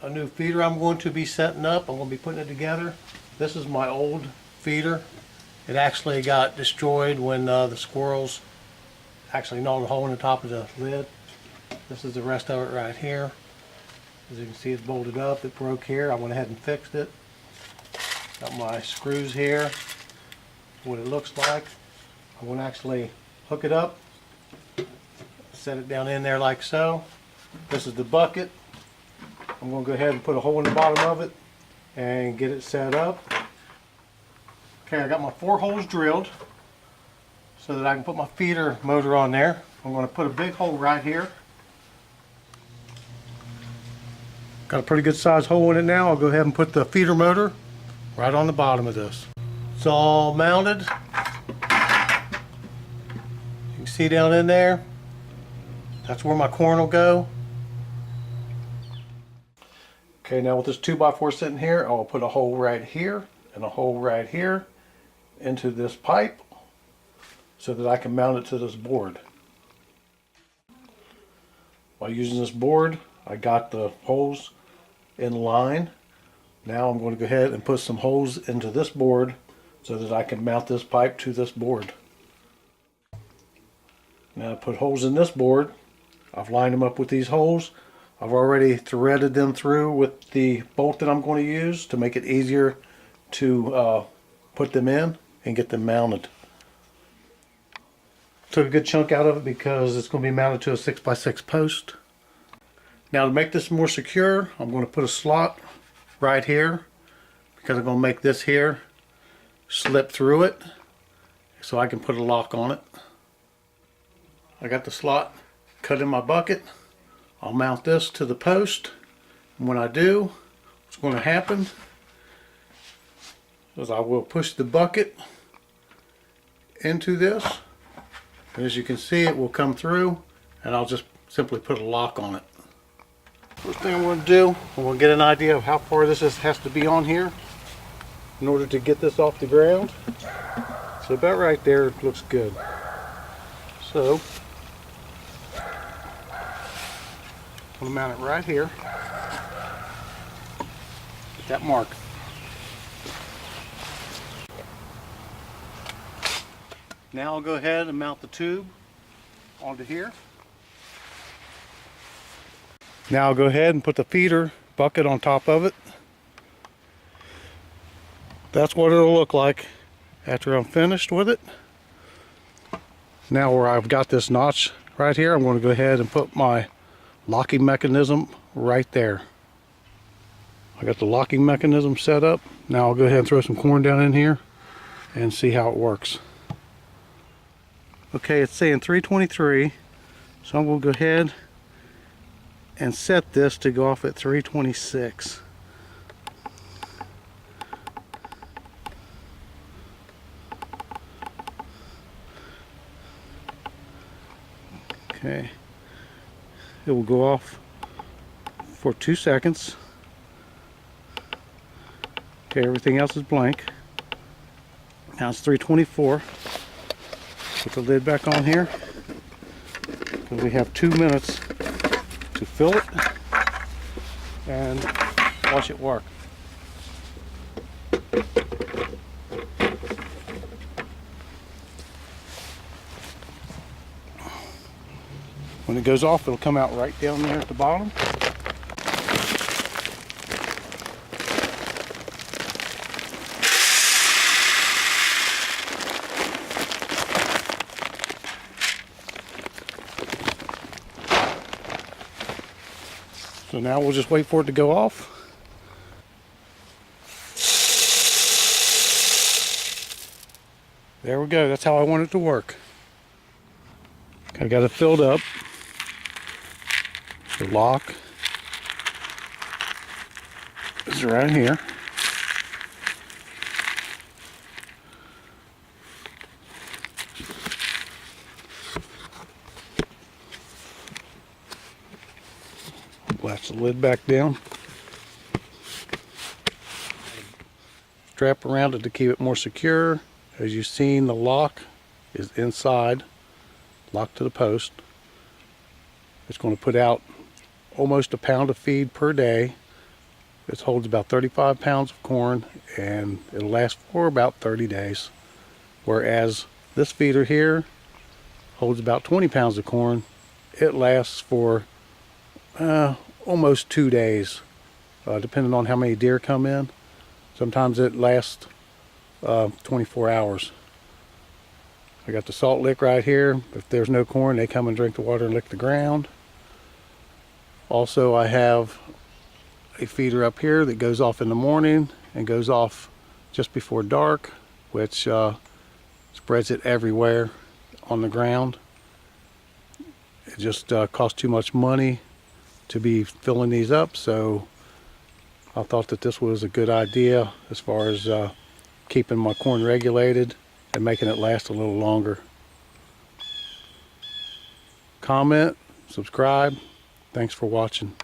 a new feeder I'm going to be setting up. I'm going to be putting it together. This is my old feeder. It actually got destroyed when the squirrels actually gnawed a hole in the top of the lid. This is the rest of it right here. As you can see, it's bolted up. It broke here. I went ahead and fixed it. Got my screws here. What it looks like. I'm going to actually hook it up, set it down in there like so. This is the bucket. I'm going to go ahead and put a hole in the bottom of it and get it set up. Okay, I got my 4 holes drilled so that I can put my feeder motor on there. I'm going to put a big hole right here. Got a pretty good sized hole in it now. I'll go ahead and put the feeder motor right on the bottom of this. It's all mounted. You can see down in there. That's where my corn will go. Okay, now with this 2x4 sitting here, I'll put a hole right here and a hole right here into this pipe so that I can mount it to this board. By using this board, I got the holes in line. Now I'm going to go ahead and put some holes into this board so that I can mount this pipe to this board. Now I put holes in this board. I've lined them up with these holes. I've already threaded them through with the bolt that I'm going to use to make it easier to put them in and get them mounted. Took a good chunk out of it because it's going to be mounted to a 6x6 post. Now to make this more secure, I'm going to put a slot right here because I'm going to make this here slip through it so I can put a lock on it. I got the slot cut in my bucket. I'll mount this to the post, and when I do, what's going to happen is I will push the bucket into this, and as you can see, it will come through, and I'll just simply put a lock on it. First thing I'm going to do, I'm going to get an idea of how far this has to be on here in order to get this off the ground. So about right there looks good. So I'm going to mount it right here at that mark. Now I'll go ahead and mount the tube onto here. Now I'll go ahead and put the feeder bucket on top of it. That's what it'll look like after I'm finished with it. Now where I've got this notch right here, I'm going to go ahead and put my locking mechanism right there. I got the locking mechanism set up. Now I'll go ahead and throw some corn down in here and see how it works. Okay, it's saying 323, so I'm going to go ahead and set this to go off at 326. Okay, it will go off for 2 seconds. Okay, everything else is blank. Now it's 324. Put the lid back on here because we have 2 minutes to fill it and watch it work. When it goes off, it'll come out right down there at the bottom. So now we'll just wait for it to go off. There we go. That's how I want it to work. I've got it filled up. The lock is right here. Latch the lid back down. Strap around it to keep it more secure. As you've seen, the lock is inside, locked to the post. It's going to put out almost a pound of feed per day It holds about 35 pounds of corn, and it'll last for about 30 days. Whereas this feeder here holds about 20 pounds of corn. It lasts for almost 2 days, depending on how many deer come in. Sometimes it lasts 24 hours. I got the salt lick right here. If there's no corn, they come and drink the water and lick the ground. Also, I have a feeder up here that goes off in the morning and goes off just before dark, which spreads it everywhere on the ground. It just costs too much money to be filling these up, so I thought that this was a good idea as far as keeping my corn regulated and making it last a little longer. Comment, subscribe. Thanks for watching.